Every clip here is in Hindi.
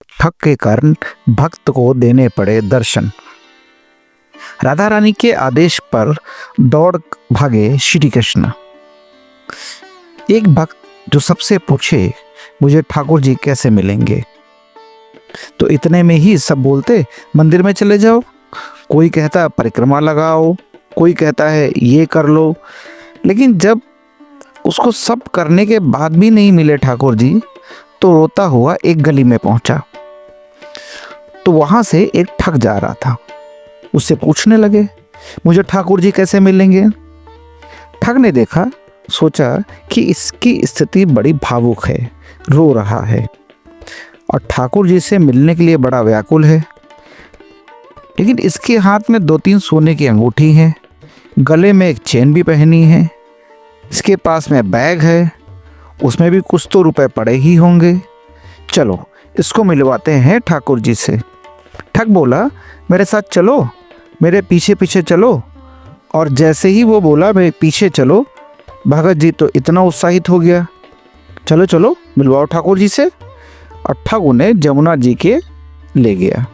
ठग के कारण भक्त को देने पड़े दर्शन। राधा रानी के आदेश पर दौड़ भागे श्री कृष्ण। एक भक्त जो सबसे पूछे मुझे ठाकुर जी कैसे मिलेंगे, तो इतने में ही सब बोलते मंदिर में चले जाओ, कोई कहता परिक्रमा लगाओ, कोई कहता है ये कर लो। लेकिन जब उसको सब करने के बाद भी नहीं मिले ठाकुर जी, तो रोता हुआ एक गली में पहुंचा। तो वहां से एक ठग जा रहा था, उससे पूछने लगे मुझे ठाकुर जी कैसे मिलेंगे। ठग ने देखा, सोचा कि इसकी स्थिति बड़ी भावुक है, रो रहा है और ठाकुर जी से मिलने के लिए बड़ा व्याकुल है। लेकिन इसके हाथ में 2-3 सोने की अंगूठी हैं, गले में एक चेन भी पहनी है, इसके पास में बैग है, उसमें भी कुछ तो रुपए पड़े ही होंगे। चलो इसको मिलवाते हैं ठाकुर जी से। ठग बोला मेरे साथ चलो, मेरे पीछे पीछे चलो। और जैसे ही वो बोला मेरे पीछे चलो, भगत जी तो इतना उत्साहित हो गया, चलो चलो मिलवाओ ठाकुर जी से। और ठग उन्हें जमुना जी के ले गया।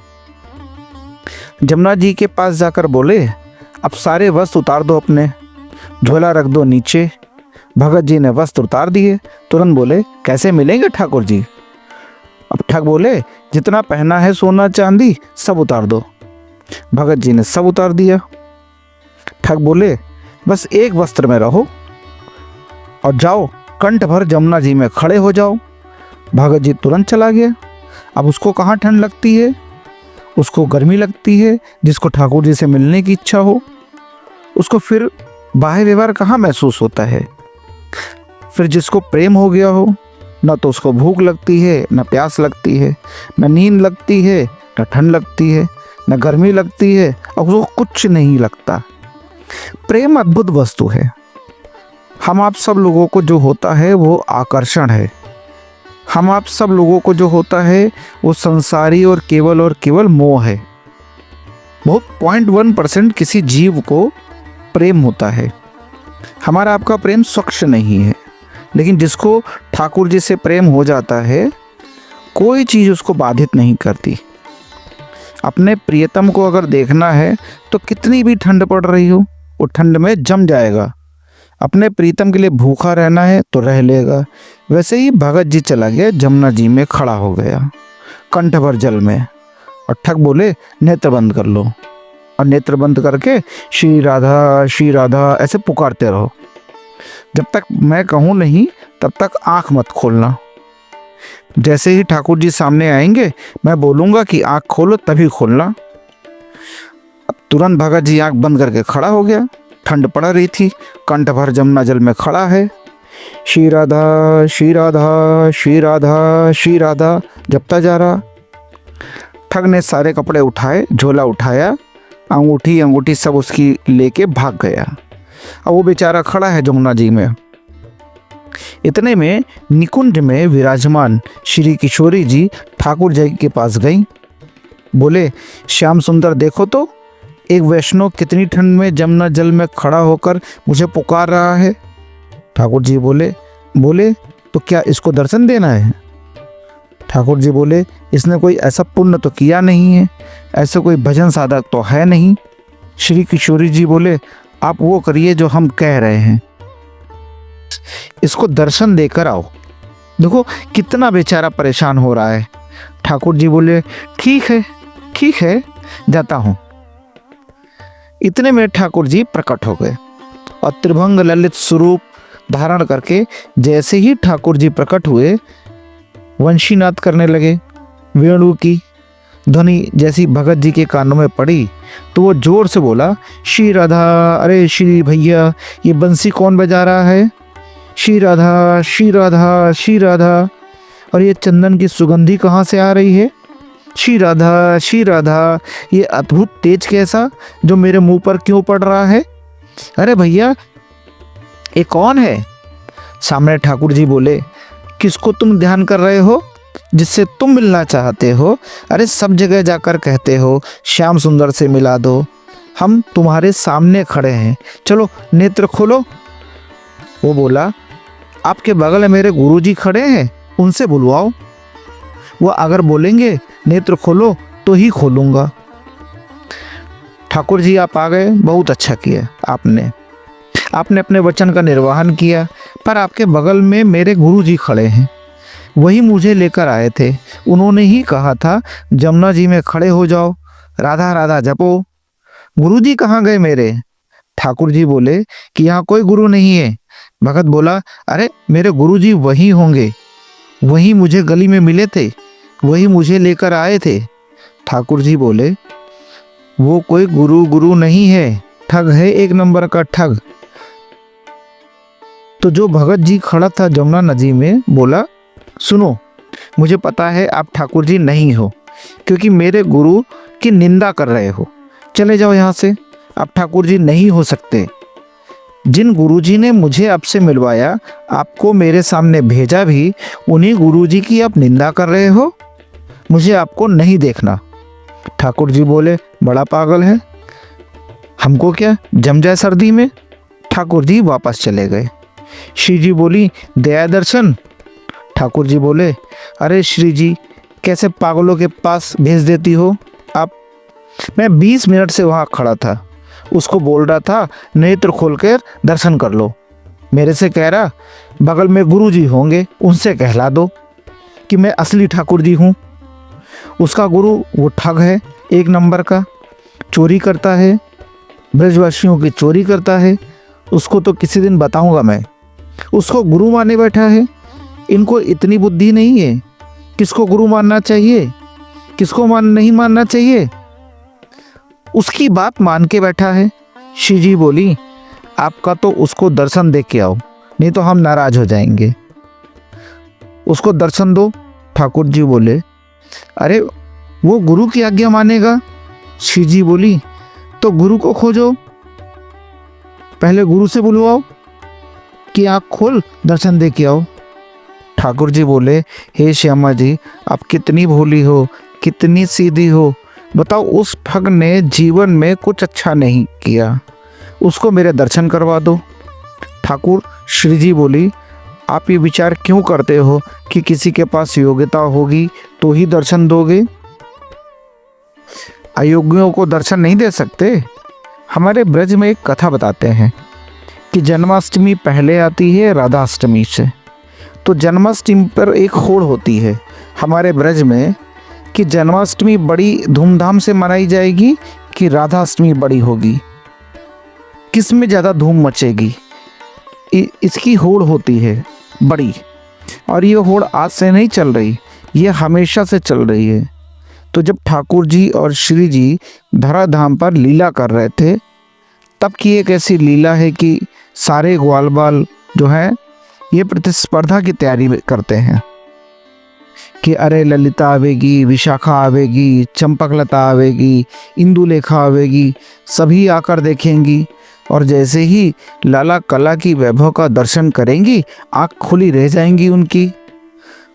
जमुना जी के पास जाकर बोले अब सारे वस्त्र उतार दो, अपने झोला रख दो नीचे। भगत जी ने वस्त्र उतार दिए। तुरंत बोले कैसे मिलेंगे ठाकुर जी। अब ठग बोले जितना पहना है सोना चांदी सब उतार दो। भगत जी ने सब उतार दिया। ठग बोले बस एक वस्त्र में रहो और जाओ कंठ भर जमुना जी में खड़े हो जाओ। भगत जी तुरंत चला गया। अब उसको कहाँ ठंड लगती है, उसको गर्मी लगती है। जिसको ठाकुर जी से मिलने की इच्छा हो उसको फिर बाह्य व्यवहार कहाँ महसूस होता है। फिर जिसको प्रेम हो गया हो, न तो उसको भूख लगती है, न प्यास लगती है, न नींद लगती है, न ठंड लगती है, न गर्मी लगती है, और उसको कुछ नहीं लगता। प्रेम अद्भुत वस्तु है। हम आप सब लोगों को जो होता है वो आकर्षण है। हम आप सब लोगों को जो होता है वो संसारी और केवल मोह है। बहुत 0.1% किसी जीव को प्रेम होता है। हमारा आपका प्रेम स्वच्छ नहीं है। लेकिन जिसको ठाकुर जी से प्रेम हो जाता है, कोई चीज़ उसको बाधित नहीं करती। अपने प्रियतम को अगर देखना है तो कितनी भी ठंड पड़ रही हो वो ठंड में जम जाएगा। अपने प्रीतम के लिए भूखा रहना है तो रह लेगा। वैसे ही भगत जी चला गया, जमुना जी में खड़ा हो गया कंठ भर जल में। और ठग बोले नेत्र बंद कर लो। और नेत्र बंद करके श्री राधा ऐसे पुकारते रहो। जब तक मैं कहूँ नहीं तब तक आंख मत खोलना। जैसे ही ठाकुर जी सामने आएंगे मैं बोलूँगा कि आंख खोलो तभी खोलना। अब तुरंत भगत जी आंख बंद करके खड़ा हो गया। ठंड पड़ रही थी, कंठ भर जमुना जल में खड़ा है। श्री राधा श्री राधा श्री राधा श्री राधा जपता जा रहा। ठग ने सारे कपड़े उठाए, झोला उठाया, अंगूठी सब उसकी लेके भाग गया। अब वो बेचारा खड़ा है जमुना जी में। इतने में निकुंज में विराजमान श्री किशोरी जी ठाकुर जी के पास गई। बोले श्याम सुंदर देखो तो, एक वैष्णव कितनी ठंड में जमुना जल में खड़ा होकर मुझे पुकार रहा है। ठाकुर जी बोले तो क्या इसको दर्शन देना है। ठाकुर जी बोले इसने कोई ऐसा पुण्य तो किया नहीं है, ऐसा कोई भजन साधक तो है नहीं। श्री किशोरी जी बोले आप वो करिए जो हम कह रहे हैं, इसको दर्शन देकर आओ। देखो कितना बेचारा परेशान हो रहा है। ठाकुर जी बोले ठीक है जाता हूँ। इतने में ठाकुर जी प्रकट हो गए और त्रिभंग ललित स्वरूप धारण करके जैसे ही ठाकुर जी प्रकट हुए, वंशीनाद करने लगे। वेणु की ध्वनि जैसी भगत जी के कानों में पड़ी तो वो जोर से बोला श्री राधा, अरे श्री भैया ये बंसी कौन बजा रहा है। श्री राधा श्री राधा श्री राधा, और ये चंदन की सुगंधी कहाँ से आ रही है। श्री राधा ये अद्भुत तेज कैसा जो मेरे मुंह पर क्यों पड़ रहा है। अरे भैया ये कौन है। सामने ठाकुर जी बोले किसको तुम ध्यान कर रहे हो, जिससे तुम मिलना चाहते हो। अरे सब जगह जाकर कहते हो श्याम सुंदर से मिला दो, हम तुम्हारे सामने खड़े हैं, चलो नेत्र खोलो। वो बोला आपके बगल में मेरे गुरुजी खड़े हैं, उनसे बुलवाओ। वो अगर बोलेंगे नेत्र खोलो तो ही खोलूंगा। ठाकुर जी आप आ गए, बहुत अच्छा किया आपने अपने वचन का निर्वहन किया। पर आपके बगल में मेरे गुरु जी खड़े हैं, वही मुझे लेकर आए थे। उन्होंने ही कहा था जमुना जी में खड़े हो जाओ, राधा राधा जपो। गुरु जी कहाँ गए मेरे? ठाकुर जी बोले कि यहाँ कोई गुरु नहीं है। भगत बोला अरे मेरे गुरु जी वही होंगे, वही मुझे गली में मिले थे, वही मुझे लेकर आए थे। ठाकुर जी बोले वो कोई गुरु नहीं है, ठग है, एक नंबर का ठग। तो जो भगत जी खड़ा था जमुना नदी में बोला सुनो, मुझे पता है आप ठाकुर जी नहीं हो, क्योंकि मेरे गुरु की निंदा कर रहे हो। चले जाओ यहाँ से, आप ठाकुर जी नहीं हो सकते। जिन गुरुजी ने मुझे आपसे मिलवाया, आपको मेरे सामने भेजा भी, उन्हीं गुरुजी की आप निंदा कर रहे हो। मुझे आपको नहीं देखना। ठाकुर जी बोले बड़ा पागल है, हमको क्या जम जाए सर्दी में। ठाकुर जी वापस चले गए। श्री जी बोली दया दर्शन। ठाकुर जी बोले अरे श्री जी कैसे पागलों के पास भेज देती हो आप? मैं 20 मिनट से वहाँ खड़ा था, उसको बोल रहा था नेत्र खोलकर दर्शन कर लो। मेरे से कह रहा बगल में गुरु जी होंगे, उनसे कहला दो कि मैं असली ठाकुर जी हूँ। उसका गुरु वो ठग है, एक नंबर का, चोरी करता है, ब्रजवासियों की चोरी करता है। उसको तो किसी दिन बताऊंगा मैं। उसको गुरु माने बैठा है। इनको इतनी बुद्धि नहीं है किसको गुरु मानना चाहिए, किसको नहीं मानना चाहिए। उसकी बात मान के बैठा है। श्री जी बोली आपका तो उसको दर्शन दे के आओ, नहीं तो हम नाराज हो जाएंगे। उसको दर्शन दो। ठाकुर जी बोले अरे वो गुरु की आज्ञा मानेगा। श्री जी बोली तो गुरु को खोजो, पहले गुरु से बुलवाओ कि आँख खोल दर्शन दे के आओ। ठाकुर जी बोले हे श्यामा जी आप कितनी भोली हो, कितनी सीधी हो। बताओ उस ठग ने जीवन में कुछ अच्छा नहीं किया, उसको मेरे दर्शन करवा दो। ठाकुर श्री जी बोली आप ये विचार क्यों करते हो कि किसी के पास योग्यता होगी तो ही दर्शन दोगे? अयोग्यों को दर्शन नहीं दे सकते। हमारे ब्रज में एक कथा बताते हैं कि जन्माष्टमी पहले आती है राधाष्टमी से। तो जन्माष्टमी पर एक होड़ होती है हमारे ब्रज में कि जन्माष्टमी बड़ी धूमधाम से मनाई जाएगी कि राधाष्टमी बड़ी होगी, किस में ज़्यादा धूम मचेगी, इसकी होड़ होती है बड़ी। और ये होड़ आज से नहीं चल रही, ये हमेशा से चल रही है। तो जब ठाकुर जी और श्री जी धराधाम पर लीला कर रहे थे, तब की एक ऐसी लीला है कि सारे ग्वाल बाल जो हैं ये प्रतिस्पर्धा की तैयारी करते हैं कि अरे ललिता आवेगी, विशाखा आवेगी, चंपकलता आवेगी, इंदुलेखा आवेगी, सभी आकर देखेंगी। और जैसे ही लाला कला की वैभव का दर्शन करेंगी, आँख खुली रह जाएंगी उनकी।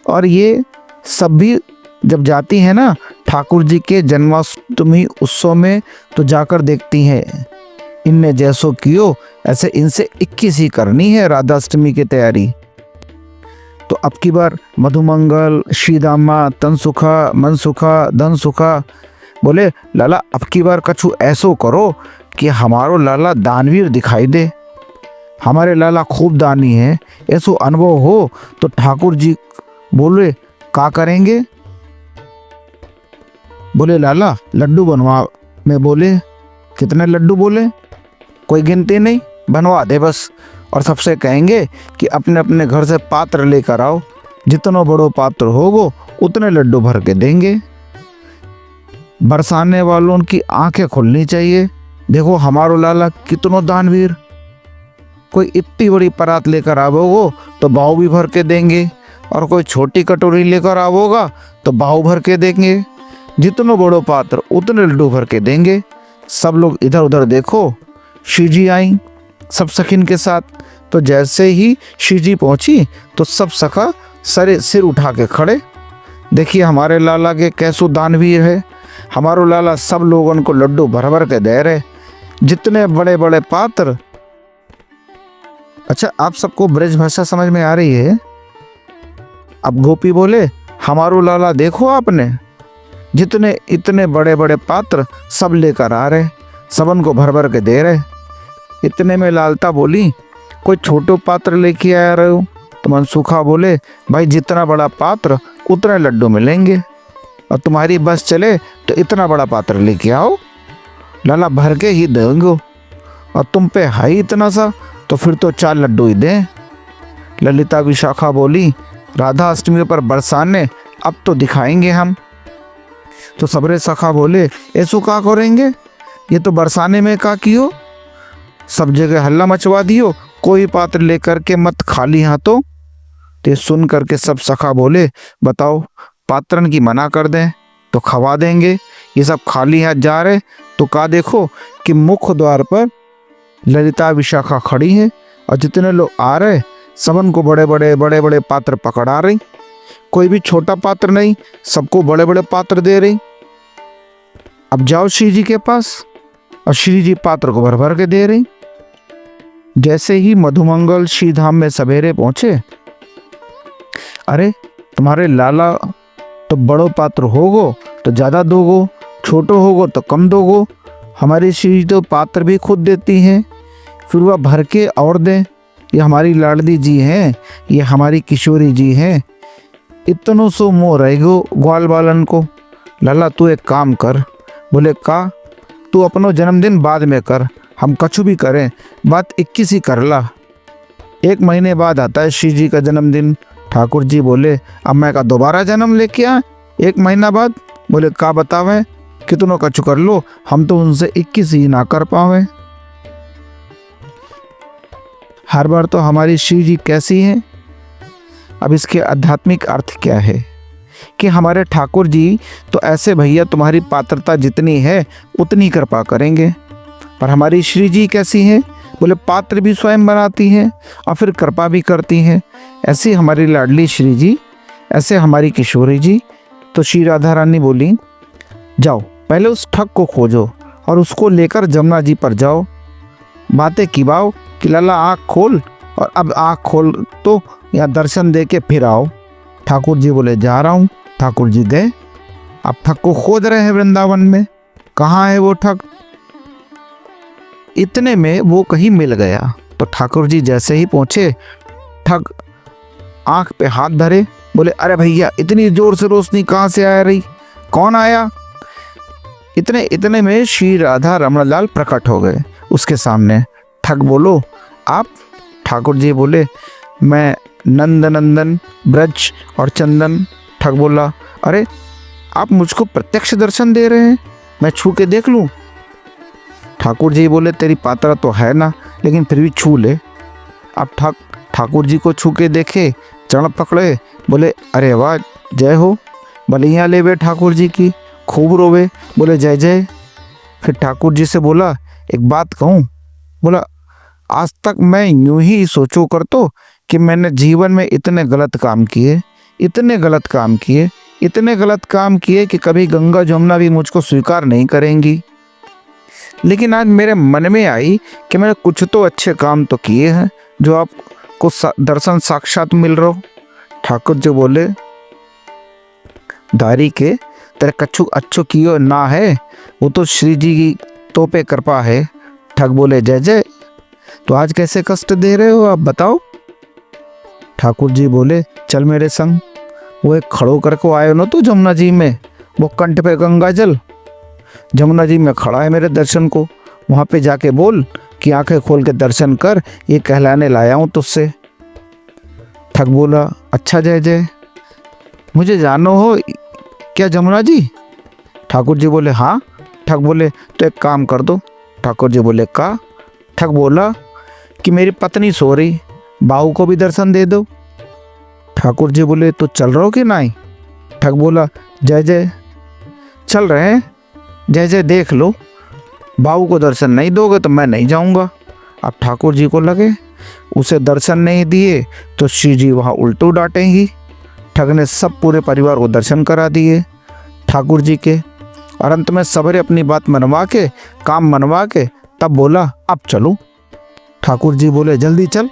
और ये सब भी जब जाती हैं ना ठाकुर जी के जन्माष्टमी उत्सव में, तो जाकर देखती हैं इनने जैसो कियो ऐसे इनसे 21 ही करनी है राधाष्टमी की तैयारी। तो अब की बार मधुमंगल, श्रीदामा, तनसुखा, मनसुखा, धनसुखा बोले लाला अब की बार कछु ऐसो करो कि हमारो लाला दानवीर दिखाई दे, हमारे लाला खूब दानी है, ऐसो अनुभव हो। तो ठाकुर जी बोले का करेंगे? बोले लाला लड्डू बनवा। मैं बोले कितने लड्डू? बोले कोई गिनती नहीं, बनवा दे बस। और सबसे कहेंगे कि अपने अपने घर से पात्र लेकर आओ, जितना बड़ो पात्र होगो उतने लड्डू भर के देंगे। बरसाने वालों की आंखें खुलनी चाहिए, देखो हमारो लाला कितनो दानवीर। कोई इतनी बड़ी परात लेकर आवोगो तो बाहु भी भर के देंगे, और कोई छोटी कटोरी लेकर आवोगा तो बाहु भर के देंगे। जितनो बड़ो पात्र उतने लड्डू भर के देंगे। सब लोग इधर उधर देखो। श्री जी आई सब सखिन के साथ। तो जैसे ही श्री जी पहुंची तो सब सखा सिर उठा के खड़े, देखिए हमारे लाला के कैसो दानवीर है, हमारो लाला सब लोगों को लड्डू भर भर के दे रहे, जितने बड़े बड़े पात्र। अच्छा आप सबको ब्रज भाषा समझ में आ रही है? अब गोपी बोले हमारो लाला देखो आपने, जितने इतने बड़े बड़े पात्र सब लेकर आ रहे, सबन को भर भर के दे रहे। इतने में लालता बोली, कोई छोटो पात्र लेके आया रहे हो? तो मनसूखा बोले, भाई जितना बड़ा पात्र उतने लड्डू मिलेंगे, और तुम्हारी बस चले तो इतना बड़ा पात्र लेके आओ, लाला भर के ही देंगे, और तुम पे है ही इतना सा तो फिर तो 4 लड्डू ही दें। ललिता विशाखा बोली, राधा अष्टमी पर बरसाने अब तो दिखाएंगे हम। तो सबरे सखा बोले, ऐसो का करेंगे, ये तो बरसाने में का कियो, सब जगह हल्ला मचवा दियो, कोई पात्र लेकर के मत खाली हाथों। ते सुन करके सब सखा बोले, बताओ पात्रन की मना कर दें तो खवा देंगे, ये सब खाली हाथ जा रहे। तो का देखो कि मुख्य द्वार पर ललिता विशाखा खड़ी है, और जितने लोग आ रहे सबन को बड़े बड़े पात्र पकड़ा रही, कोई भी छोटा पात्र नहीं, सबको बड़े बड़े पात्र दे रही। अब जाओ श्री जी के पास, और श्री जी पात्र को भर भर के दे रही। जैसे ही मधुमंगल श्री धाम में सवेरे पहुंचे, अरे तुम्हारे लाला तो बड़ो पात्र होगो तो ज्यादा दोगो, छोटो होगो तो कम दोगो, हमारी श्री तो पात्र भी खुद देती हैं, फिर वह भर के और दें। ये हमारी लाडली जी हैं, ये हमारी किशोरी जी हैं, इतनों सो मोह रहेगो ग्वाल बालन को। लाला तू एक काम कर। बोले का? तू अपनो जन्मदिन बाद में कर, हम कछु भी करें, बात 21 ही कर ला। 1 महीने बाद आता है श्री जी का जन्मदिन। ठाकुर जी बोले, अब मैं का दोबारा जन्म लेके आए 1 महीना बाद? बोले का बतावे, कितनों कछु कर लो, हम तो उनसे 21 ही ना कर पावे। हर बार तो हमारी श्री जी कैसी हैं? अब इसके आध्यात्मिक अर्थ क्या है कि हमारे ठाकुर जी तो ऐसे भैया तुम्हारी पात्रता जितनी है उतनी कृपा करेंगे, पर हमारी श्री जी कैसी हैं? बोले पात्र भी स्वयं बनाती हैं और फिर कृपा भी करती हैं। ऐसी हमारी लाडली श्री जी, ऐसे हमारी किशोरी जी। तो श्री राधा रानी बोली, जाओ पहले उस ठग को खोजो और उसको लेकर जमुना जी पर जाओ, बातें किबाओ कि लाला आँख खोल, और अब आँख खोल तो या दर्शन दे के फिर आओ। ठाकुर जी बोले, जा रहा हूँ। ठाकुर जी गए, अब ठग को खोज रहे हैं वृंदावन में, कहाँ है वो ठग। इतने में वो कहीं मिल गया। तो ठाकुर जी जैसे ही पहुंचे, ठग आंख पे हाथ धरे, बोले, अरे भैया इतनी जोर से रोशनी कहाँ से आ रही, कौन आया? इतने में श्री राधा रमणलाल प्रकट हो गए उसके सामने। ठग बोलो, आप? ठाकुर जी बोले, मैं नंद नंदन ब्रज और चंदन। ठग बोला, अरे आप मुझको प्रत्यक्ष दर्शन दे रहे हैं, मैं छू के देख लूं? ठाकुर जी बोले, तेरी पात्रा तो है ना, लेकिन फिर भी छू ले। अब ठाकुर जी को छू के देखे, चरण पकड़े, बोले, अरे वाह, जय हो, बलियाँ लेवे ठाकुर जी की, खूब रोवे। बोले, जय जय। फिर ठाकुर जी से बोला, एक बात कहूँ? बोला, आज तक मैं यूं ही सोचो करतो कि मैंने जीवन में इतने गलत काम किए, इतने गलत काम किए, इतने गलत काम किए कि कभी गंगा जमुना भी मुझको स्वीकार नहीं करेंगी, लेकिन आज मेरे मन में आई कि मैंने कुछ तो अच्छे काम तो किए हैं जो आपको दर्शन साक्षात मिल रहा हो। ठाकुर जी बोले, दारी के तेरे कछु अच्छो कियो ना है, वो तो श्री जी की तो पे कृपा है। ठग बोले, जय जय। तो आज कैसे कष्ट दे रहे हो आप बताओ? ठाकुर जी बोले, चल मेरे संग। वो एक खड़ो करके आए ना तो जमुना जी में, वो कंठ पे गंगा जल, जमुना जी में खड़ा है मेरे दर्शन को, वहाँ पे जाके बोल कि आंखें खोल के दर्शन कर, ये कहलाने लाया हूँ तुझसे। ठग बोला, अच्छा जय जय, मुझे जानो हो क्या जमुना जी? ठाकुर जी बोले, हाँ। ठग बोले, तो एक काम कर दो। ठाकुर जी बोले, का? ठग बोला कि मेरी पत्नी सो रही, बाहू को भी दर्शन दे दो। ठाकुर जी बोले, तो चल रहे हो कि नहीं? ठग बोला, जय जय, चल रहे हैं, जय जय देख लो, बाहू को दर्शन नहीं दोगे तो मैं नहीं जाऊंगा। अब ठाकुर जी को लगे उसे दर्शन नहीं दिए तो श्री जी वहाँ उल्टू डांटेंगी। ठग ने सब पूरे परिवार को दर्शन करा दिए ठाकुर जी के, और अंत में सबरे अपनी बात मनवा के, काम मनवा के, तब बोला, अब चलो। ठाकुर जी बोले, जल्दी चल।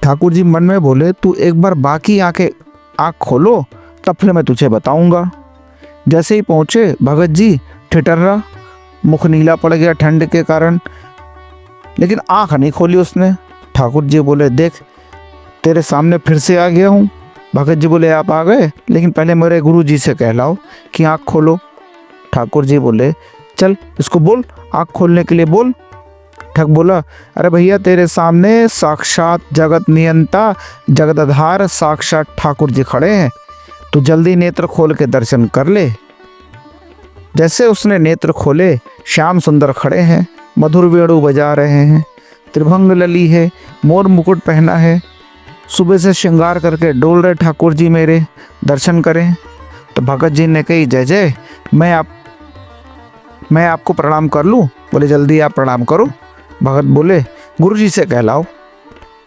ठाकुर जी मन में बोले, तू एक बार बाकी आँख खोलो तब फिर मैं तुझे बताऊंगा। जैसे ही पहुंचे भगत जी ठिठुरा, मुख नीला पड़ गया ठंड के कारण, लेकिन आँख नहीं खोली उसने। ठाकुर जी बोले देख तेरे सामने फिर से आ गया हूँ। भगत जी बोले आप आ गए, लेकिन पहले मेरे गुरु जी से कहलाओ कि आँख खोलो। ठाकुर जी बोले चल इसको बोल, आँख खोलने के लिए बोल। ठग बोला अरे भैया तेरे सामने साक्षात जगत नियंता जगदाधार साक्षात ठाकुर जी खड़े हैं, तू जल्दी नेत्र खोल के दर्शन कर ले। जैसे उसने नेत्र खोले, श्याम सुंदर खड़े हैं, मधुर वेणु बजा रहे हैं, त्रिभंग लली है, मोर मुकुट पहना है, सुबह से श्रृंगार करके डोल रहे ठाकुर जी मेरे, दर्शन करें। तो भगत जी ने कही जय जय, मैं आपको प्रणाम कर लूँ? बोले जल्दी आप प्रणाम करो। भगत बोले गुरु जी से कहलाओ।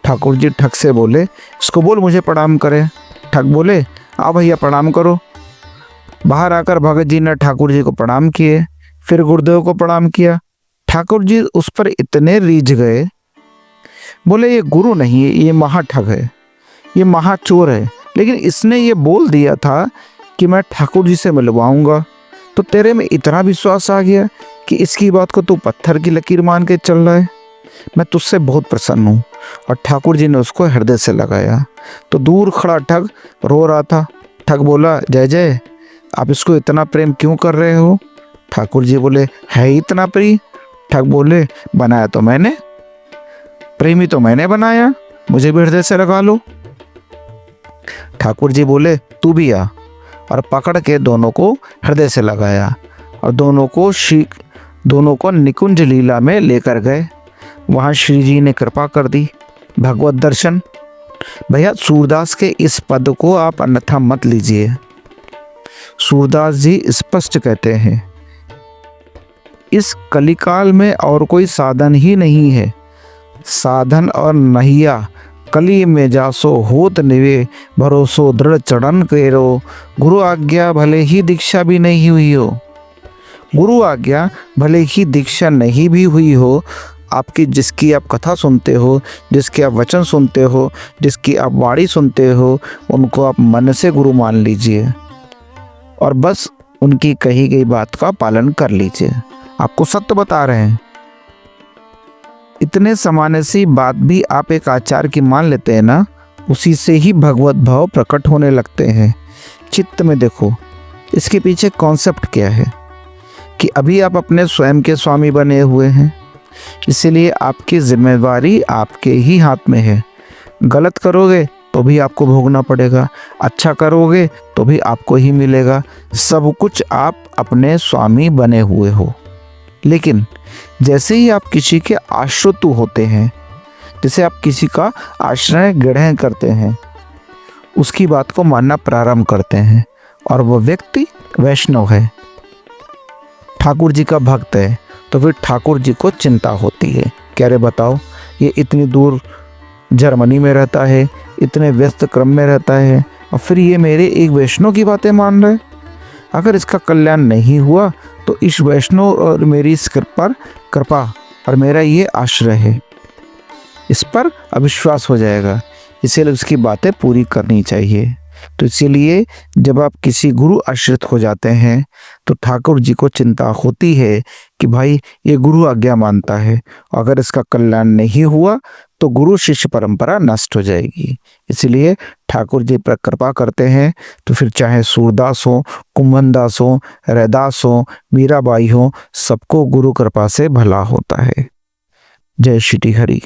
ठाकुर जी ठग से बोले इसको बोल मुझे प्रणाम करे। ठग बोले आओ भैया प्रणाम करो। बाहर आकर भगत जी ने ठाकुर जी को प्रणाम किए, फिर गुरुदेव को प्रणाम किया। ठाकुर जी उस पर इतने रीझ गए, बोले ये गुरु नहीं है, ये महाठग है, ये महाचोर है, लेकिन इसने ये बोल दिया था कि मैं ठाकुर जी से मिलवाऊंगा, तो तेरे में इतना विश्वास आ गया कि इसकी बात को तू पत्थर की लकीर मान के चल रहा है। मैं तुझसे बहुत प्रसन्न हूँ। और ठाकुर जी ने उसको हृदय से लगाया। तो दूर खड़ा ठग रो रहा था। ठग बोला जय जय, आप इसको इतना प्रेम क्यों कर रहे हो? ठाकुर जी बोले है इतना प्रिय? ठग बोले बनाया तो मैंने, प्रेमी तो मैंने बनाया, मुझे भी हृदय से लगा लो। ठाकुर जी बोले तू भी आ, और पकड़ के दोनों को हृदय से लगाया और दोनों को निकुंज लीला में लेकर गए। वहाँ श्री जी ने कृपा कर दी, भगवत दर्शन। भैया सूरदास के इस पद को आप अन्यथा मत लीजिए। सूरदास जी स्पष्ट कहते हैं इस कलिकाल में और कोई साधन ही नहीं है, साधन और नहिया कली में जासो होत निवे, भरोसो दृढ़ चढ़न केरो, गुरु आज्ञा भले ही दीक्षा भी नहीं हुई हो। गुरु आज्ञा भले ही दीक्षा नहीं भी हुई हो, आपकी जिसकी आप कथा सुनते हो, जिसके आप वचन सुनते हो, जिसकी आप वाणी सुनते हो, उनको आप मन से गुरु मान लीजिए और बस उनकी कही गई बात का पालन कर लीजिए। आपको सत्य बता रहे हैं। इतने सामान्य सी बात भी आप एक आचार्य की मान लेते हैं ना, उसी से ही भगवत भाव प्रकट होने लगते हैं। चित्त में देखो इसके पीछे कॉन्सेप्ट क्या है कि अभी आप अपने स्वयं के स्वामी बने हुए हैं, इसीलिए आपकी जिम्मेदारी आपके ही हाथ में है। गलत करोगे तो भी आपको भोगना पड़ेगा, अच्छा करोगे तो भी आपको ही मिलेगा। सब कुछ आप अपने स्वामी बने हुए हो। लेकिन जैसे ही आप किसी के आश्रित होते हैं, जैसे आप किसी का आश्रय ग्रहण करते हैं, उसकी बात को मानना प्रारंभ करते हैं और वह व्यक्ति वैष्णव है, ठाकुर जी का भक्त है, तो फिर ठाकुर जी को चिंता होती है कि अरे बताओ ये इतनी दूर जर्मनी में रहता है, इतने व्यस्त क्रम में रहता है, और फिर ये मेरे एक वैष्णव की बातें मान रहे। अगर इसका कल्याण नहीं हुआ तो इस वैष्णव और मेरी इस कृपा और मेरा ये आश्रय है, इस पर अविश्वास हो जाएगा। इसीलिए उसकी बातें पूरी करनी चाहिए। तो इसीलिए जब आप किसी गुरु आश्रित हो जाते हैं तो ठाकुर जी को चिंता होती है कि भाई ये गुरु आज्ञा मानता है, अगर इसका कल्याण नहीं हुआ तो गुरु शिष्य परंपरा नष्ट हो जाएगी। इसलिए ठाकुर जी पर कृपा करते हैं। तो फिर चाहे सूरदास हो, कुंभनदास हो, रैदास हो, मीराबाई हो, सबको गुरु कृपा से भला होता है। जय श्री हरि।